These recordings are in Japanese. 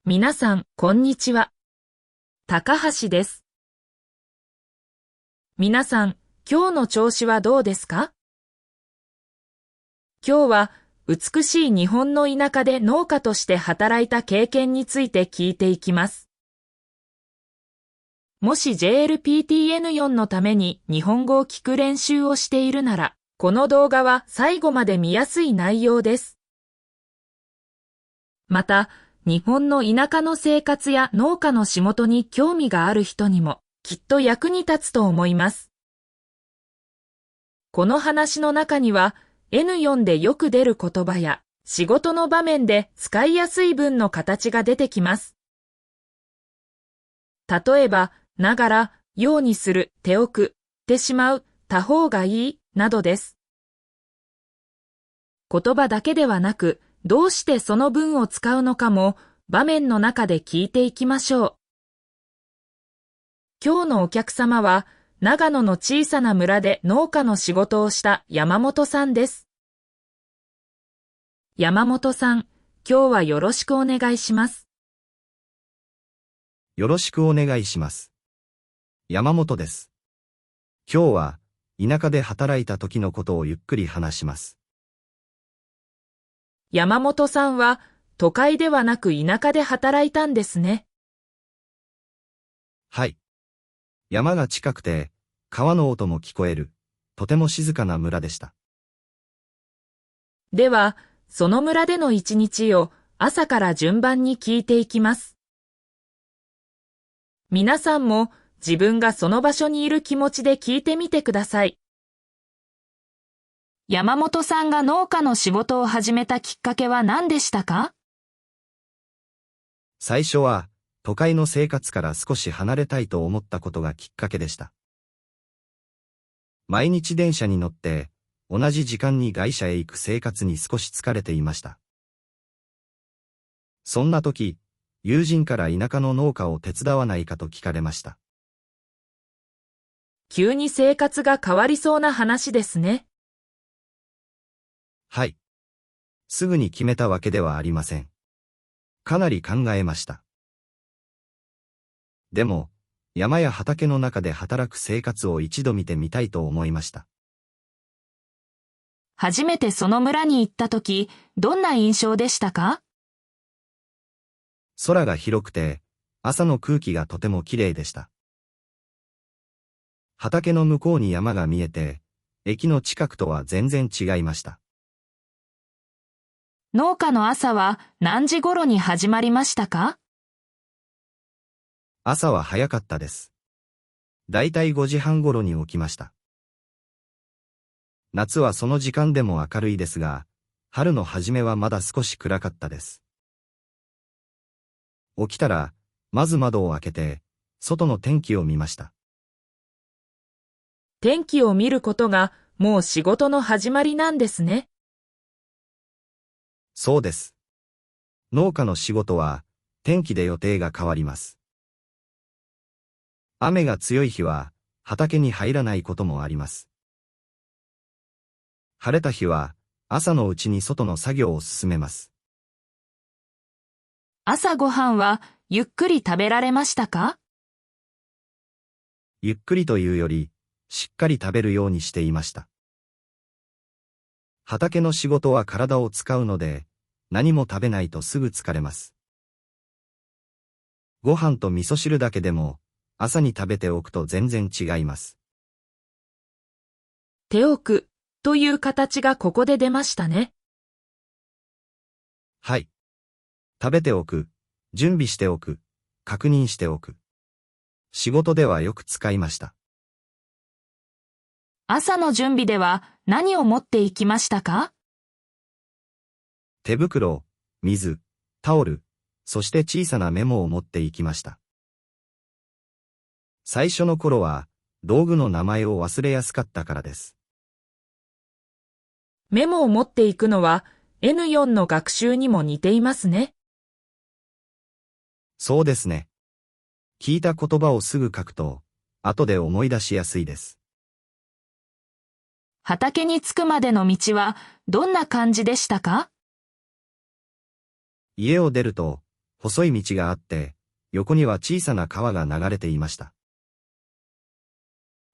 皆さん、こんにちは。高橋です。皆さん、今日の調子はどうですか？今日は、美しい日本の田舎で農家として働いた経験について聞いていきます。もし JLPTN4 のために日本語を聞く練習をしているなら、この動画は最後まで見やすい内容です。また、日本の田舎の生活や農家の仕事に興味がある人にもきっと役に立つと思います。この話の中には N4 でよく出る言葉や仕事の場面で使いやすい文の形が出てきます。例えば、ながら、ようにする、手置く、てしまう、た方がいい、などです。言葉だけではなく、どうしてその文を使うのかも場面の中で聞いていきましょう。今日のお客様は長野の小さな村で農家の仕事をした山本さんです。山本さん、今日はよろしくお願いします。よろしくお願いします。山本です。今日は田舎で働いた時のことをゆっくり話します。山本さんは都会ではなく田舎で働いたんですね。はい。山が近くて、川の音も聞こえる、とても静かな村でした。では、その村での一日を朝から順番に聞いていきます。皆さんも自分がその場所にいる気持ちで聞いてみてください。山本さんが農家の仕事を始めたきっかけは何でしたか？最初は、都会の生活から少し離れたいと思ったことがきっかけでした。毎日電車に乗って、同じ時間に会社へ行く生活に少し疲れていました。そんな時、友人から田舎の農家を手伝わないかと聞かれました。急に生活が変わりそうな話ですね。はい。すぐに決めたわけではありません。かなり考えました。でも、山や畑の中で働く生活を一度見てみたいと思いました。初めてその村に行った時、どんな印象でしたか？空が広くて、朝の空気がとても綺麗でした。畑の向こうに山が見えて、駅の近くとは全然違いました。農家の朝は何時頃に始まりましたか？朝は早かったです。だいたい5時半頃に起きました。夏はその時間でも明るいですが、春の初めはまだ少し暗かったです。起きたら、まず窓を開けて、外の天気を見ました。天気を見ることがもう仕事の始まりなんですね。そうです。農家の仕事は、天気で予定が変わります。雨が強い日は、畑に入らないこともあります。晴れた日は、朝のうちに外の作業を進めます。朝ごはんはゆっくり食べられましたか？ゆっくりというより、しっかり食べるようにしていました。畑の仕事は体を使うので、何も食べないとすぐ疲れます。ご飯と味噌汁だけでも、朝に食べておくと全然違います。手置くという形がここで出ましたね。はい。食べておく、準備しておく、確認しておく。仕事ではよく使いました。朝の準備では何を持っていきましたか？手袋、水、タオル、そして小さなメモを持っていきました。最初の頃は、道具の名前を忘れやすかったからです。メモを持っていくのは N4 の学習にも似ていますね。そうですね。聞いた言葉をすぐ書くと、後で思い出しやすいです。畑に着くまでの道はどんな感じでしたか？家を出ると、細い道があって、横には小さな川が流れていました。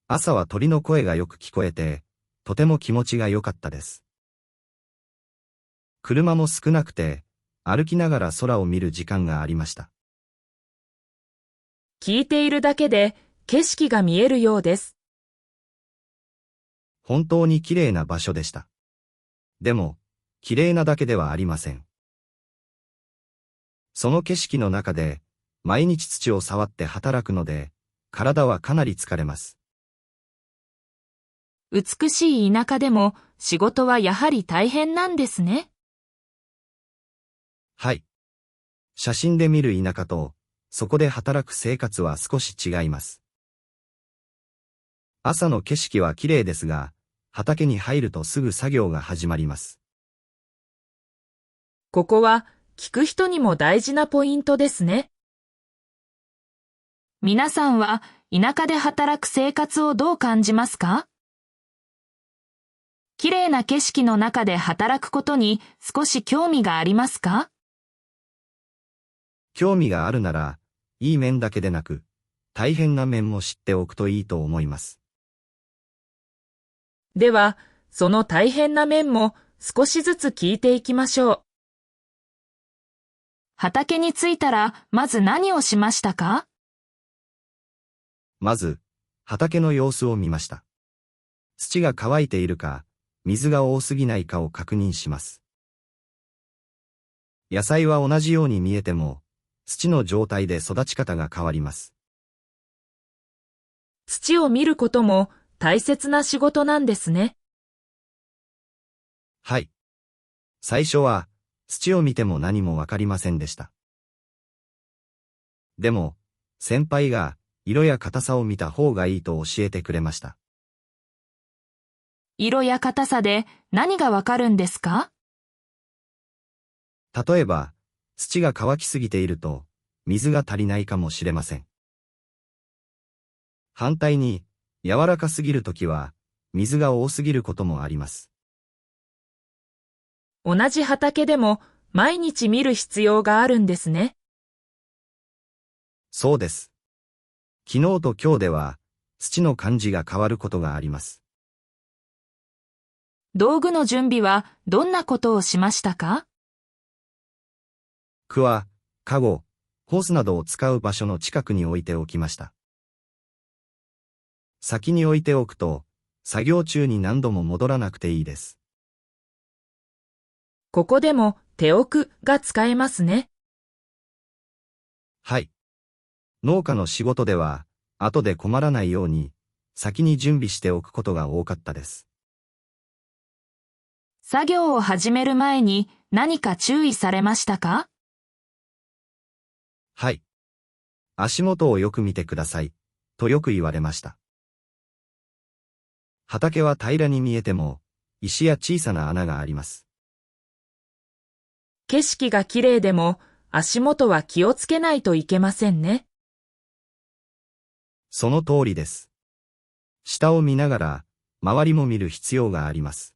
朝は鳥の声がよく聞こえて、とても気持ちが良かったです。車も少なくて、歩きながら空を見る時間がありました。聞いているだけで景色が見えるようです。本当に綺麗な場所でした。でも、綺麗なだけではありません。その景色の中で、毎日土を触って働くので、体はかなり疲れます。美しい田舎でも仕事はやはり大変なんですね。はい。写真で見る田舎と、そこで働く生活は少し違います。朝の景色は綺麗ですが、畑に入るとすぐ作業が始まります。ここは聞く人にも大事なポイントですね。皆さんは田舎で働く生活をどう感じますか？綺麗な景色の中で働くことに少し興味がありますか？興味があるなら、いい面だけでなく、大変な面も知っておくといいと思います。では、その大変な面も少しずつ聞いていきましょう。畑に着いたら、まず何をしましたか？まず、畑の様子を見ました。土が乾いているか、水が多すぎないかを確認します。野菜は同じように見えても、土の状態で育ち方が変わります。土を見ることも大切な仕事なんですね。はい。最初は、土を見ても何もわかりませんでした。でも、先輩が、色や硬さを見た方がいいと教えてくれました。色や硬さで何がわかるんですか？例えば、土が乾きすぎていると、水が足りないかもしれません。反対に、柔らかすぎるときは、水が多すぎることもあります。同じ畑でも毎日見る必要があるんですね。そうです。昨日と今日では、土の感じが変わることがあります。道具の準備はどんなことをしましたか？クワ、カゴ、ホースなどを使う場所の近くに置いておきました。先に置いておくと、作業中に何度も戻らなくていいです。ここでも手置くが使えますね。はい。農家の仕事では、後で困らないように、先に準備しておくことが多かったです。作業を始める前に何か注意されましたか？はい。足元をよく見てください、とよく言われました。畑は平らに見えても、石や小さな穴があります。景色が綺麗でも足元は気をつけないといけませんね。その通りです。下を見ながら、周りも見る必要があります。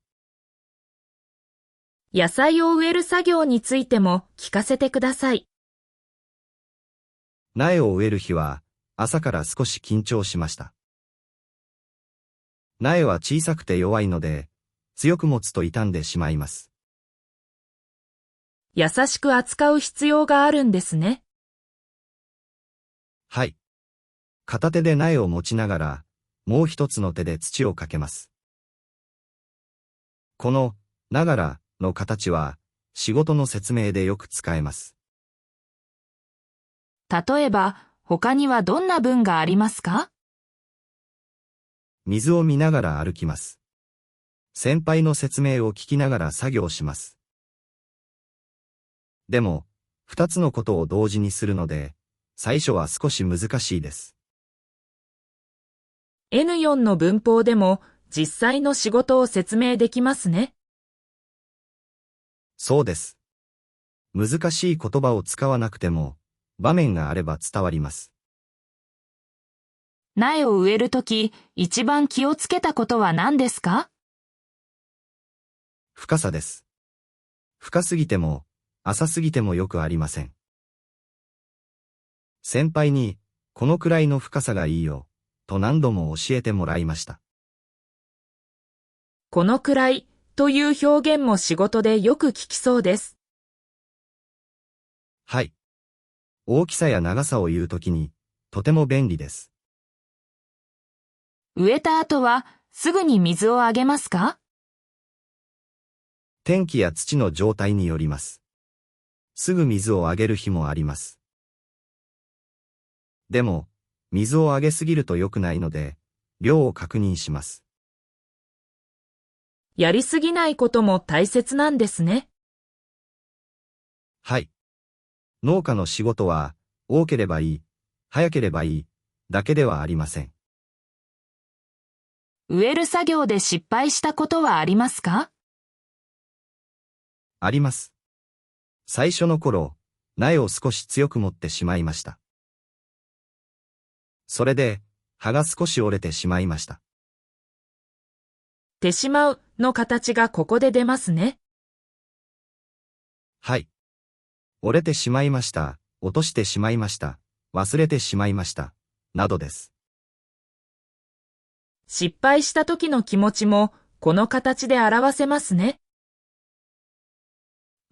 野菜を植える作業についても聞かせてください。苗を植える日は、朝から少し緊張しました。苗は小さくて弱いので、強く持つと傷んでしまいます。優しく扱う必要があるんですね。はい。片手で苗を持ちながら、もう一つの手で土をかけます。この、ながらの形は、仕事の説明でよく使えます。例えば、他にはどんな文がありますか？水を見ながら歩きます。先輩の説明を聞きながら作業します。でも、二つのことを同時にするので、最初は少し難しいです。N4 の文法でも実際の仕事を説明できますね。そうです。難しい言葉を使わなくても、場面があれば伝わります。苗を植えるとき、一番気をつけたことは何ですか？深さです。深すぎても、浅すぎてもよくありません。先輩に、このくらいの深さがいいよ、と何度も教えてもらいました。このくらいという表現も仕事でよく聞きそうです。はい。大きさや長さを言うときに、とても便利です。植えた後はすぐに水をあげますか？天気や土の状態によります。すぐ水をあげる日もあります。でも、水をあげすぎると良くないので、量を確認します。やりすぎないことも大切なんですね。はい。農家の仕事は、多ければいい、早ければいい、だけではありません。植える作業で失敗したことはありますか？あります。最初の頃、苗を少し強く持ってしまいました。それで、葉が少し折れてしまいました。てしまうの形がここで出ますね。はい。折れてしまいました、落としてしまいました、忘れてしまいました、などです。失敗した時の気持ちもこの形で表せますね。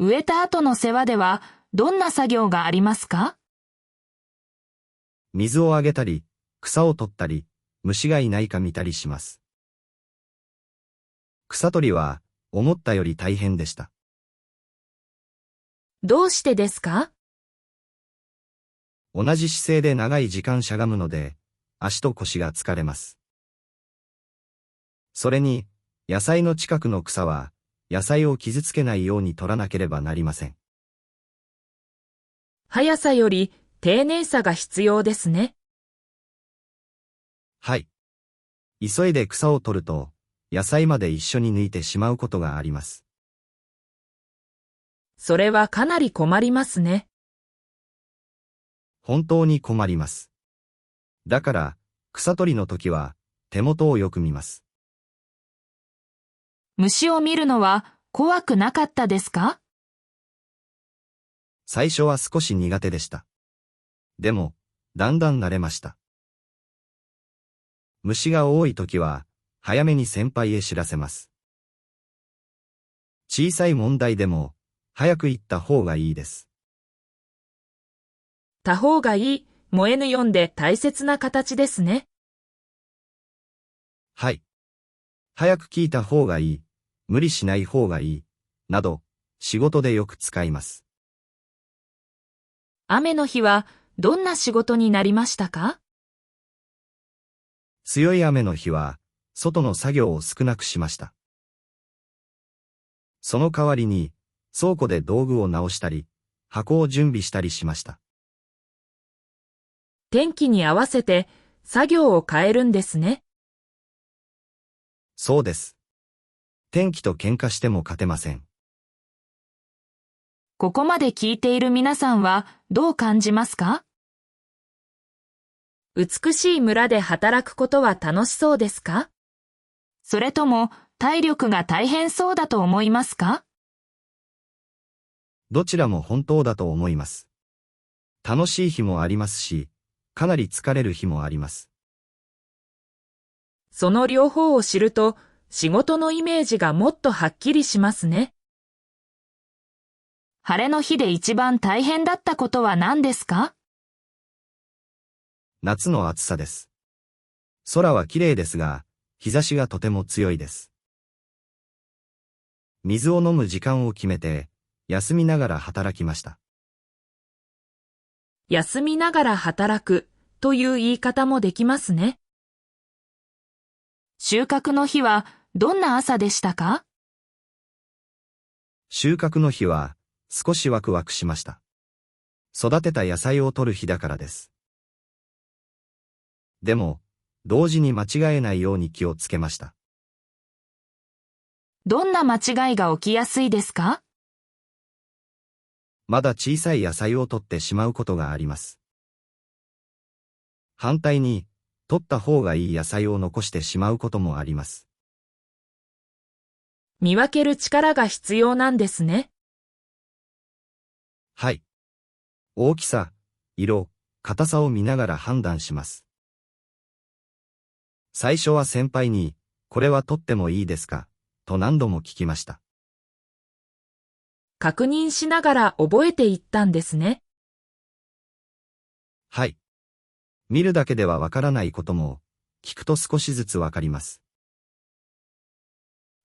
植えた後の世話ではどんな作業がありますか？水をあげたり、草を取ったり、虫がいないか見たりします。草取りは、思ったより大変でした。どうしてですか？同じ姿勢で長い時間しゃがむので、足と腰が疲れます。それに、野菜の近くの草は、野菜を傷つけないように取らなければなりません。速さより丁寧さが必要ですね。はい。急いで草を取ると、野菜まで一緒に抜いてしまうことがあります。それはかなり困りますね。本当に困ります。だから、草取りの時は、手元をよく見ます。虫を見るのは怖くなかったですか？最初は少し苦手でした。でも、だんだん慣れました。虫が多い時は、早めに先輩へ知らせます。小さい問題でも、早く行った方がいいです。た方がいい、燃えぬ読んで大切な形ですね。はい。早く聞いた方がいい、無理しない方がいい、など、仕事でよく使います。雨の日はどんな仕事になりましたか？強い雨の日は、外の作業を少なくしました。その代わりに、倉庫で道具を直したり、箱を準備したりしました。天気に合わせて作業を変えるんですね。そうです。天気と喧嘩しても勝てません。ここまで聞いている皆さんはどう感じますか？美しい村で働くことは楽しそうですか？それとも体力が大変そうだと思いますか？どちらも本当だと思います。楽しい日もありますし、かなり疲れる日もあります。その両方を知ると仕事のイメージがもっとはっきりしますね。晴れの日で一番大変だったことは何ですか？夏の暑さです。空は綺麗ですが、日差しがとても強いです。水を飲む時間を決めて、休みながら働きました。休みながら働くという言い方もできますね。収穫の日はどんな朝でしたか？収穫の日は少しワクワクしました。育てた野菜を取る日だからです。でも、同時に間違えないように気をつけました。どんな間違いが起きやすいですか？まだ小さい野菜を取ってしまうことがあります。反対に、取った方がいい野菜を残してしまうこともあります。見分ける力が必要なんですね。はい。大きさ、色、硬さを見ながら判断します。最初は先輩に、これは取ってもいいですかと何度も聞きました。確認しながら覚えていったんですね。はい。見るだけではわからないことも、聞くと少しずつわかります。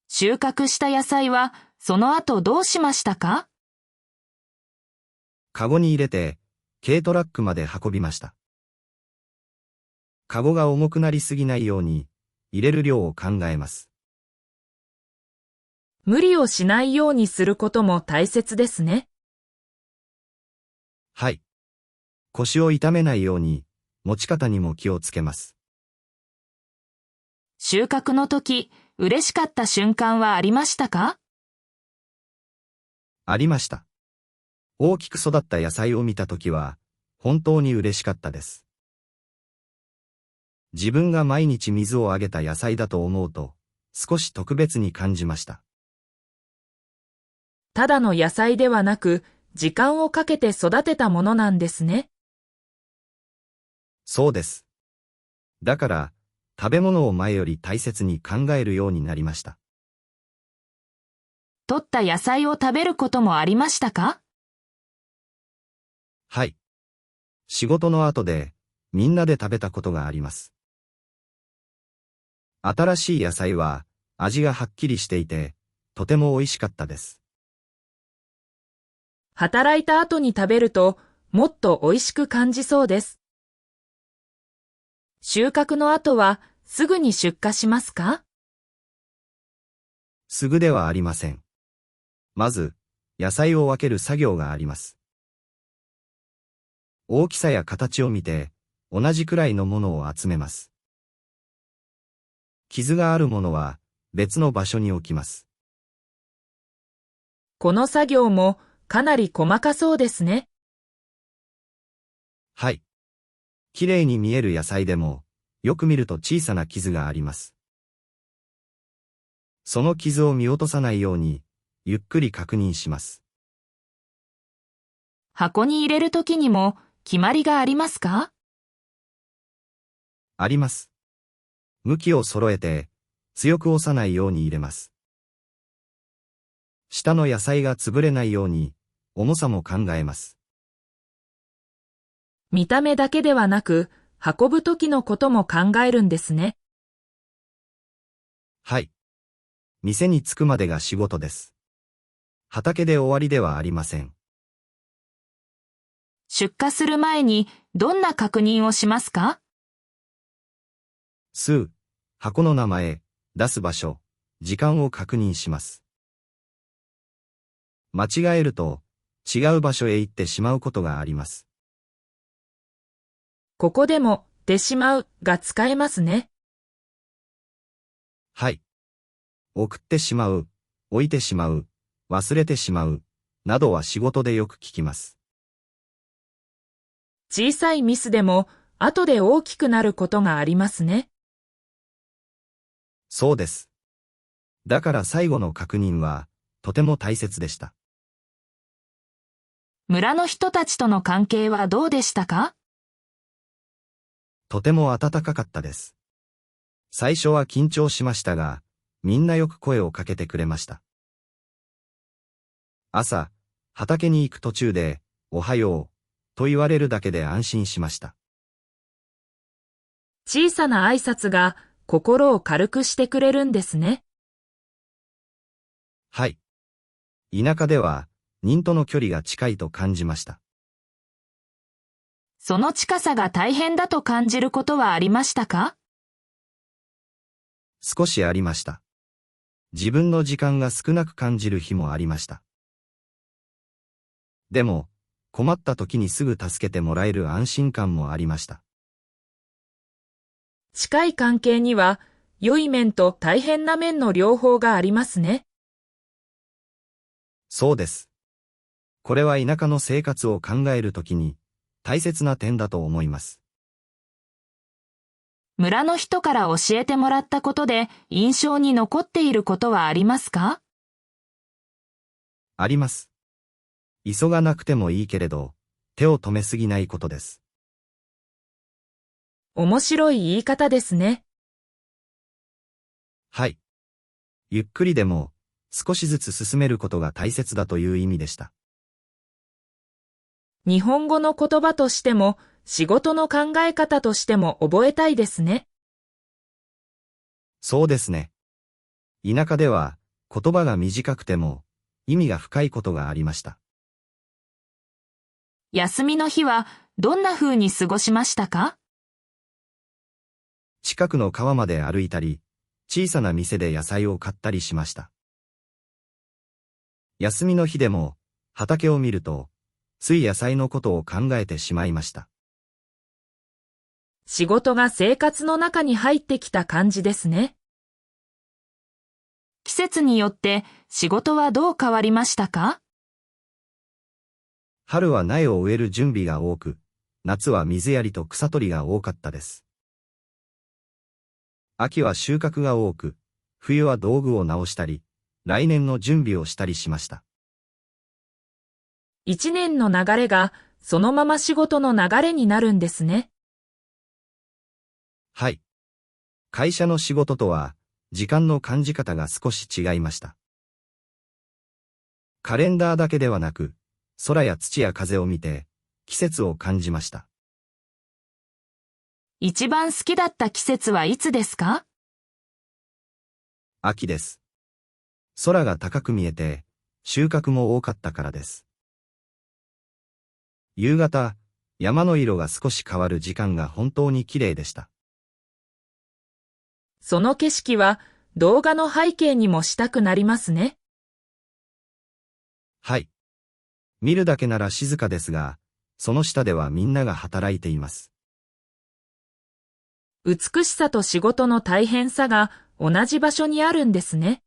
収穫した野菜は、その後どうしましたか？カゴに入れて、軽トラックまで運びました。カゴが重くなりすぎないように、入れる量を考えます。無理をしないようにすることも大切ですね。はい。腰を痛めないように、持ち方にも気をつけます。収穫の時、嬉しかった瞬間はありましたか？ありました。大きく育った野菜を見たときは、本当に嬉しかったです。自分が毎日水をあげた野菜だと思うと、少し特別に感じました。ただの野菜ではなく、時間をかけて育てたものなんですね。そうです。だから、食べ物を前より大切に考えるようになりました。取った野菜を食べることもありましたか？はい。仕事の後で、みんなで食べたことがあります。新しい野菜は、味がはっきりしていて、とても美味しかったです。働いた後に食べると、もっと美味しく感じそうです。収穫の後は、すぐに出荷しますか？すぐではありません。まず、野菜を分ける作業があります。大きさや形を見て、同じくらいのものを集めます。傷があるものは、別の場所に置きます。この作業も、かなり細かそうですね。はい。きれいに見える野菜でも、よく見ると小さな傷があります。その傷を見落とさないように、ゆっくり確認します。箱に入れるときにも、決まりがありますか？あります。向きを揃えて、強く押さないように入れます。下の野菜が潰れないように、重さも考えます。見た目だけではなく、運ぶときのことも考えるんですね。はい。店に着くまでが仕事です。畑で終わりではありません。出荷する前に、どんな確認をしますか？数、箱の名前、出す場所、時間を確認します。間違えると、違う場所へ行ってしまうことがあります。ここでも、てしまうが使えますね。はい。送ってしまう、置いてしまう、忘れてしまう、などは仕事でよく聞きます。小さいミスでも、後で大きくなることがありますね。そうです。だから最後の確認は、とても大切でした。村の人たちとの関係はどうでしたか？とても温かかったです。最初は緊張しましたが、みんなよく声をかけてくれました。朝、畑に行く途中で、おはよう、と言われるだけで安心しました。小さな挨拶が心を軽くしてくれるんですね。はい。田舎では、人との距離が近いと感じました。その近さが大変だと感じることはありましたか？少しありました。自分の時間が少なく感じる日もありました。でも、困った時にすぐ助けてもらえる安心感もありました。近い関係には、良い面と大変な面の両方がありますね。そうです。これは田舎の生活を考えるときに大切な点だと思います。村の人から教えてもらったことで印象に残っていることはありますか？あります。急がなくてもいいけれど、手を止めすぎないことです。面白い言い方ですね。はい。ゆっくりでも少しずつ進めることが大切だという意味でした。日本語の言葉としても、仕事の考え方としても覚えたいですね。そうですね。田舎では言葉が短くても意味が深いことがありました。休みの日はどんな風に過ごしましたか？近くの川まで歩いたり、小さな店で野菜を買ったりしました。休みの日でも畑を見ると、つい野菜のことを考えてしまいました。仕事が生活の中に入ってきた感じですね。季節によって仕事はどう変わりましたか？春は苗を植える準備が多く、夏は水やりと草取りが多かったです。秋は収穫が多く、冬は道具を直したり、来年の準備をしたりしました。一年の流れがそのまま仕事の流れになるんですね。はい。会社の仕事とは、時間の感じ方が少し違いました。カレンダーだけではなく、空や土や風を見て、季節を感じました。一番好きだった季節はいつですか？秋です。空が高く見えて、収穫も多かったからです。夕方、山の色が少し変わる時間が本当に綺麗でした。その景色は動画の背景にもしたくなりますね。はい。見るだけなら静かですが、その下ではみんなが働いています。美しさと仕事の大変さが同じ場所にあるんですね。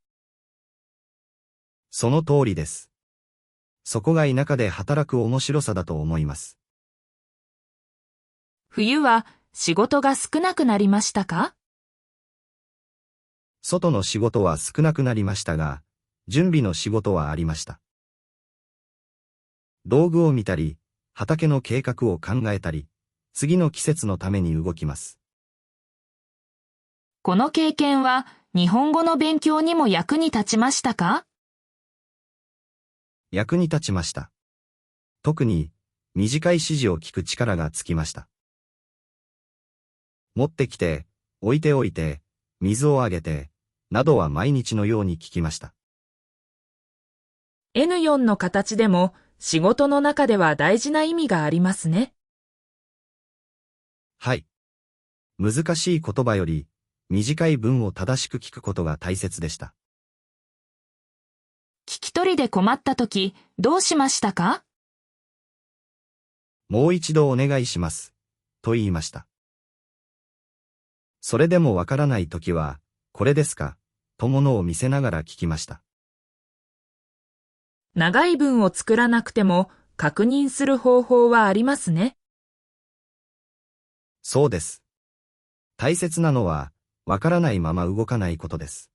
その通りです。そこが田舎で働く面白さだと思います。冬は仕事が少なくなりましたか？外の仕事は少なくなりましたが、準備の仕事はありました。道具を見たり、畑の計画を考えたり、次の季節のために動きます。この経験は日本語の勉強にも役に立ちましたか？役に立ちました。特に、短い指示を聞く力がつきました。持ってきて、置いておいて、水をあげて、などは毎日のように聞きました。N4 の形でも仕事の中では大事な意味がありますね。はい。難しい言葉より、短い文を正しく聞くことが大切でした。聞き取りで困ったとき、どうしましたか？もう一度お願いします。と言いました。それでもわからないときは、これですかとものを見せながら聞きました。長い文を作らなくても確認する方法はありますね。そうです。大切なのは、わからないまま動かないことです。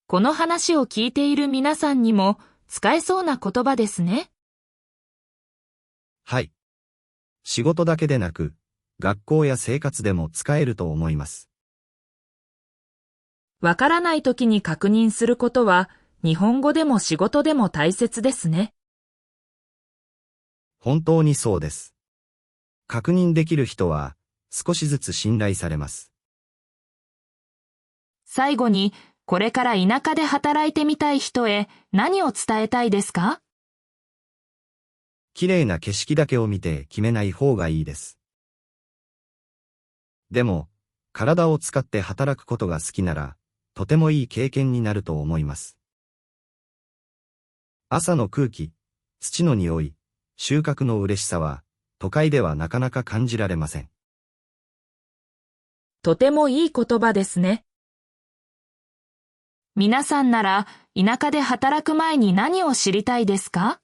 この話を聞いている皆さんにも使えそうな言葉ですね。はい。仕事だけでなく、学校や生活でも使えると思います。わからないときに確認することは、日本語でも仕事でも大切ですね。本当にそうです。確認できる人は、少しずつ信頼されます。最後に、これから田舎で働いてみたい人へ何を伝えたいですか？綺麗な景色だけを見て決めない方がいいです。でも、体を使って働くことが好きなら、とてもいい経験になると思います。朝の空気、土の匂い、収穫の嬉しさは、都会ではなかなか感じられません。とてもいい言葉ですね。皆さんなら田舎で働く前に何を知りたいですか？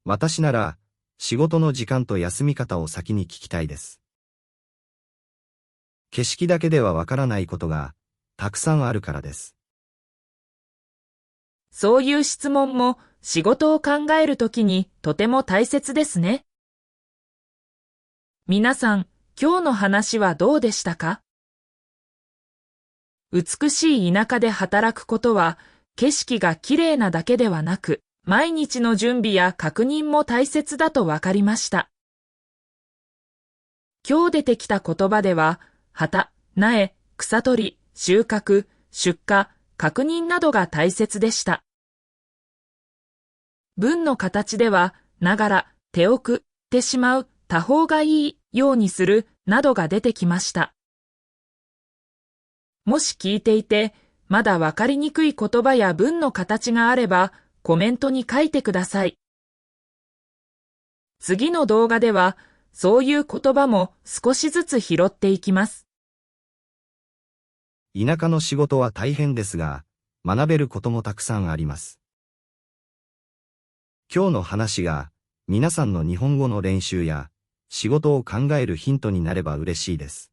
私なら、仕事の時間と休み方を先に聞きたいです。景色だけではわからないことが、たくさんあるからです。そういう質問も仕事を考えるときにとても大切ですね。皆さん、今日の話はどうでしたか？美しい田舎で働くことは、景色がきれいなだけではなく、毎日の準備や確認も大切だとわかりました。今日出てきた言葉では、畑、苗、草取り、収穫、出荷、確認などが大切でした。文の形では、ながら、手送ってしまう、た方がいいようにする、などが出てきました。もし聞いていて、まだわかりにくい言葉や文の形があれば、コメントに書いてください。次の動画では、そういう言葉も少しずつ拾っていきます。田舎の仕事は大変ですが、学べることもたくさんあります。今日の話が、皆さんの日本語の練習や、仕事を考えるヒントになれば嬉しいです。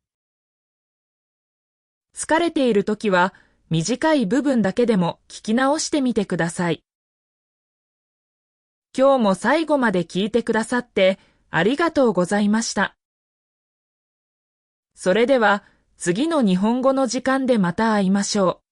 疲れているときは、短い部分だけでも聞き直してみてください。今日も最後まで聞いてくださってありがとうございました。それでは次の日本語の時間でまた会いましょう。